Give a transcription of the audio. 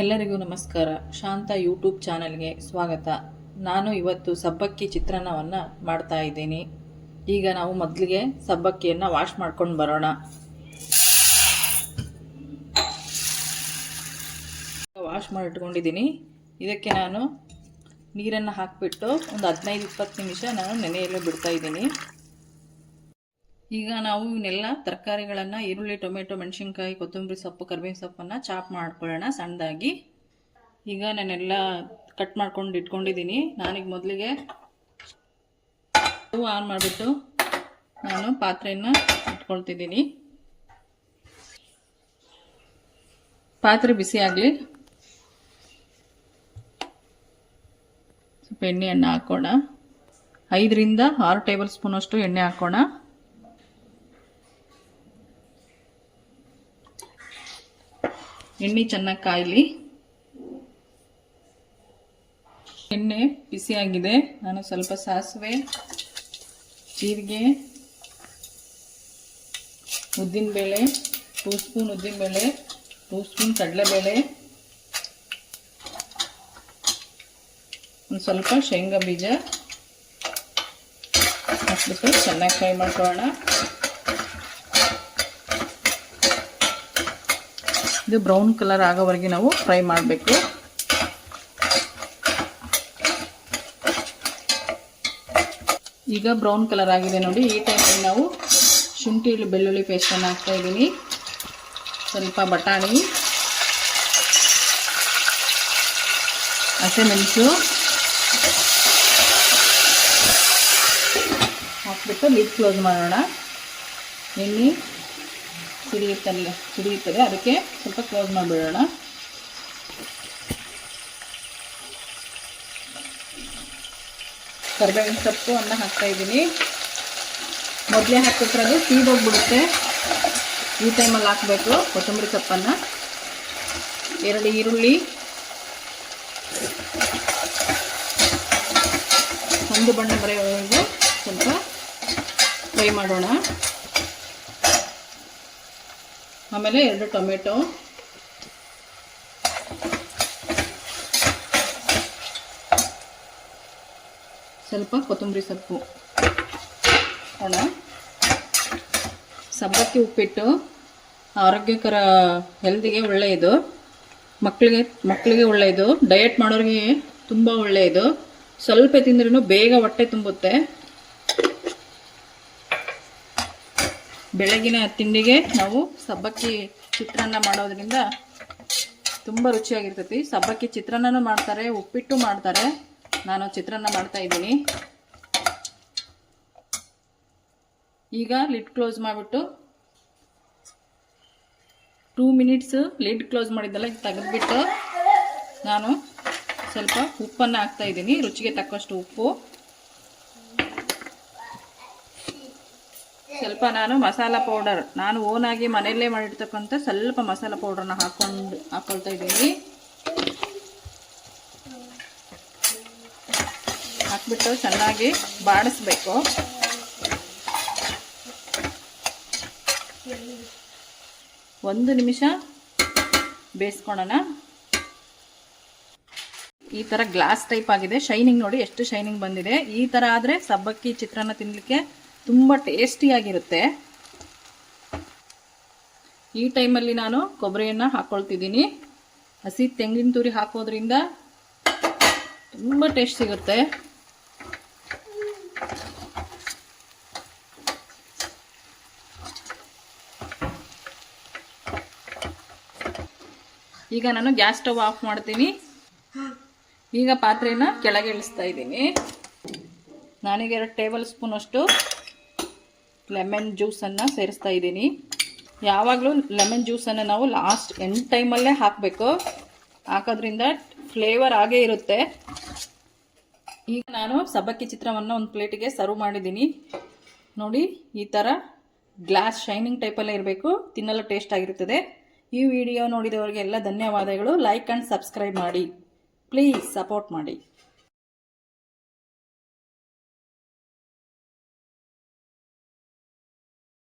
ಎಲ್ಲರಿಗೂ ನಮಸ್ಕಾರ. ಶಾಂತ ಯೂಟ್ಯೂಬ್ ಚಾನೆಲ್ಗೆ ಸ್ವಾಗತ. ನಾನು ಇವತ್ತು ಸಬ್ಬಕ್ಕಿ ಚಿತ್ರಾನ್ನವನ್ನು ಮಾಡ್ತಾ ಇದ್ದೀನಿ. ಈಗ ನಾವು ಮೊದಲಿಗೆ ಸಬ್ಬಕ್ಕಿಯನ್ನು ವಾಶ್ ಮಾಡ್ಕೊಂಡು ಬರೋಣ. ವಾಶ್ ಮಾಡಿಟ್ಕೊಂಡಿದ್ದೀನಿ. ಇದಕ್ಕೆ ನಾನು ನೀರನ್ನು ಹಾಕಿಬಿಟ್ಟು ಒಂದು 15-20 ನಿಮಿಷ ನಾನು ನೆನೆಯಲು ಬಿಡ್ತಾ ಇದ್ದೀನಿ. ಈಗ ನಾವು ಇವನ್ನೆಲ್ಲ ತರಕಾರಿಗಳನ್ನು ಈರುಳ್ಳಿ, ಟೊಮೆಟೊ, ಮೆಣಸಿನ್ಕಾಯಿ, ಕೊತ್ತಂಬರಿ ಸೊಪ್ಪು, ಕರಿಬೇವಿನ ಸೊಪ್ಪನ್ನು ಚಾಪ್ ಮಾಡ್ಕೊಳ್ಳೋಣ ಸಣ್ಣದಾಗಿ. ಈಗ ನಾನೆಲ್ಲ ಕಟ್ ಮಾಡ್ಕೊಂಡು ಇಟ್ಕೊಂಡಿದ್ದೀನಿ. ನಾನೀಗ ಮೊದಲಿಗೆ ಸ್ಟವ್ ಆನ್ ಮಾಡಿಬಿಟ್ಟು ನಾನು ಪಾತ್ರೆಯನ್ನು ಇಟ್ಕೊಳ್ತಿದ್ದೀನಿ. ಪಾತ್ರೆ ಬಿಸಿ ಆಗಲಿ. ಸ್ವಲ್ಪ ಎಣ್ಣೆಯನ್ನು ಹಾಕೋಣ. 5ರಿಂದ 6 ಟೇಬಲ್ ಸ್ಪೂನ್ ಅಷ್ಟು ಎಣ್ಣೆ ಹಾಕೋಣ. ಎಣ್ಣೆ ಚೆನ್ನಾಗಿ ಕಾಯಲಿ. ಎಣ್ಣೆ ಬಿಸಿಯಾಗಿದೆ. ನಾನು ಸ್ವಲ್ಪ ಸಾಸಿವೆ, ಜೀರಿಗೆ, ಉದ್ದಿನಬೇಳೆ 2 ಸ್ಪೂನ್, ಉದ್ದಿನಬೇಳೆ 2 ಸ್ಪೂನ್, ಕಡಲೆಬೇಳೆ, ಒಂದು ಸ್ವಲ್ಪ ಶೇಂಗಾ ಬೀಜ ಹಾಕ್ಬಿಟ್ಟು ಚೆನ್ನಾಗಿ ಫ್ರೈ ಮಾಡ್ಕೊಳ್ಳೋಣ. ಇದು ಬ್ರೌನ್ ಕಲರ್ ಆಗೋವರೆಗೆ ನಾವು ಫ್ರೈ ಮಾಡಬೇಕು. ಈಗ ಬ್ರೌನ್ ಕಲರ್ ಆಗಿದೆ ನೋಡಿ. ಈ ಟೈಮಲ್ಲಿ ನಾವು ಶುಂಠಿ ಬೆಳ್ಳುಳ್ಳಿ ಪೇಸ್ಟನ್ನು ಹಾಕ್ತಾ ಇದ್ದೀನಿ. ಸ್ವಲ್ಪ ಬಟಾಣಿ, ಹಸಿಮೆಣಸು ಹಾಕ್ಬಿಟ್ಟು ಲಿಡ್ ಕ್ಲೋಸ್ ಮಾಡೋಣ. ಎಣ್ಣೆ ಸಿಡಿಯುತ್ತದೆ, ಅದಕ್ಕೆ ಸ್ವಲ್ಪ ಕ್ಲೋಸ್ ಮಾಡಿಬಿಡೋಣ. ಕರಿಬೇವಿನ ಸೊಪ್ಪು ಹಾಕ್ತಾ ಇದ್ದೀನಿ. ಮೊದಲೇ ಹಾಕಿಬಿಟ್ರೆ ಅದು ಸೀದೋಗ್ಬಿಡುತ್ತೆ. ಈ ಟೈಮಲ್ಲಿ ಹಾಕಬೇಕು ಕೊತ್ತಂಬರಿ ಸೊಪ್ಪನ್ನು. 2 ಈರುಳ್ಳಿ, ಒಂದು ಬಣ್ಣ ಬರೆಯುವವರೆಗೂ ಸ್ವಲ್ಪ ಫ್ರೈ ಮಾಡೋಣ. ಆಮೇಲೆ 2 ಟೊಮೆಟೊ, ಸ್ವಲ್ಪ ಕೊತ್ತಂಬರಿ ಸೊಪ್ಪು ಹಾಕೋಣ. ಸಬ್ಬಕ್ಕಿ ಉಪ್ಪಿಟ್ಟು ಆರೋಗ್ಯಕರ, ಹೆಲ್ದಿಗೆ ಒಳ್ಳೆಯದು. ಮಕ್ಕಳಿಗೆ ಒಳ್ಳೆಯದು. ಡಯಟ್ ಮಾಡೋರಿಗೆ ತುಂಬ ಒಳ್ಳೆಯದು. ಸ್ವಲ್ಪ ತಿಂದ್ರೂ ಬೇಗ ಹೊಟ್ಟೆ ತುಂಬುತ್ತೆ. ಬೆಳಗಿನ ತಿಂಡಿಗೆ ನಾವು ಸಬ್ಬಕ್ಕಿ ಚಿತ್ರಾನ್ನ ಮಾಡೋದ್ರಿಂದ ತುಂಬ ರುಚಿಯಾಗಿರ್ತೈತಿ. ಸಬ್ಬಕ್ಕಿ ಚಿತ್ರಾನ್ನನೂ ಮಾಡ್ತಾರೆ, ಉಪ್ಪಿಟ್ಟು ಮಾಡ್ತಾರೆ. ನಾನು ಚಿತ್ರಾನ್ನ ಮಾಡ್ತಾ ಇದ್ದೀನಿ. ಈಗ ಲಿಡ್ ಕ್ಲೋಸ್ ಮಾಡಿಬಿಟ್ಟು 2 ಮಿನಿಟ್ಸ್ ಲಿಡ್ ಕ್ಲೋಸ್ ಮಾಡಿದ್ದಲ್ಲ, ತೆಗೆದುಬಿಟ್ಟು ನಾನು ಸ್ವಲ್ಪ ಉಪ್ಪನ್ನು ಹಾಕ್ತಾ ಇದ್ದೀನಿ. ರುಚಿಗೆ ತಕ್ಕಷ್ಟು ಉಪ್ಪು, ಸ್ವಲ್ಪ ನಾನು ಮಸಾಲ ಪೌಡರ್, ನಾನು ಓನಾಗಿ ಮನೆಯಲ್ಲೇ ಮಾಡಿರ್ತಕ್ಕಂಥ ಸ್ವಲ್ಪ ಮಸಾಲ ಪೌಡರ್ನ ಹಾಕ್ಕೊಳ್ತಾ ಇದ್ದೀನಿ. ಹಾಕ್ಬಿಟ್ಟು ಚೆನ್ನಾಗಿ ಬಾಡಿಸ್ಬೇಕು. ಒಂದು ನಿಮಿಷ ಬೇಯಿಸ್ಕೊಳ್ಳೋಣ. ಈ ಥರ ಗ್ಲಾಸ್ ಟೈಪ್ ಆಗಿದೆ. ಶೈನಿಂಗ್ ನೋಡಿ ಎಷ್ಟು ಶೈನಿಂಗ್ ಬಂದಿದೆ. ಈ ಥರ ಆದರೆ ಸಬ್ಬಕ್ಕಿ ಚಿತ್ರಾನ್ನ ತಿನ್ನಲಿಕ್ಕೆ ತುಂಬ ಟೇಸ್ಟಿಯಾಗಿರುತ್ತೆ. ಈ ಟೈಮಲ್ಲಿ ನಾನು ಕೊಬ್ಬರಿಯನ್ನು ಹಾಕ್ಕೊಳ್ತಿದ್ದೀನಿ. ಹಸಿ ತೆಂಗಿನ ತುರಿ ಹಾಕೋದ್ರಿಂದ ತುಂಬ ಟೇಸ್ಟ್ ಸಿಗುತ್ತೆ. ಈಗ ನಾನು ಗ್ಯಾಸ್ ಸ್ಟವ್ ಆಫ್ ಮಾಡ್ತೀನಿ. ಈಗ ಪಾತ್ರೆಯನ್ನು ಕೆಳಗೆ ಇಳಿಸ್ತಾ ಇದ್ದೀನಿ. ನಾನೀಗ 2 ಟೇಬಲ್ ಸ್ಪೂನ್ ಅಷ್ಟು ಲೆಮನ್ ಜ್ಯೂಸನ್ನು ಸೇರಿಸ್ತಾ ಇದ್ದೀನಿ. ಯಾವಾಗಲೂ ಲೆಮನ್ ಜ್ಯೂಸನ್ನು ನಾವು ಲಾಸ್ಟ್ ಎಂಡ್ ಟೈಮಲ್ಲೇ ಹಾಕಬೇಕು. ಹಾಕೋದ್ರಿಂದ ಫ್ಲೇವರ್ ಆಗೇ ಇರುತ್ತೆ. ಈಗ ನಾನು ಸಬ್ಬಕ್ಕಿ ಚಿತ್ರಾನ್ನ ಒಂದು ಪ್ಲೇಟಿಗೆ ಸರ್ವ್ ಮಾಡಿದ್ದೀನಿ ನೋಡಿ. ಈ ಥರ ಗ್ಲಾಸ್ ಶೈನಿಂಗ್ ಟೈಪಲ್ಲೇ ಇರಬೇಕು. ತಿನ್ನಲು ಟೇಸ್ಟ್ ಆಗಿರುತ್ತದೆ. ಈ ವಿಡಿಯೋ ನೋಡಿದವರಿಗೆಲ್ಲ ಧನ್ಯವಾದಗಳು. ಲೈಕ್ ಆ್ಯಂಡ್ ಸಬ್ಸ್ಕ್ರೈಬ್ ಮಾಡಿ. ಪ್ಲೀಸ್ ಸಪೋರ್ಟ್ ಮಾಡಿ.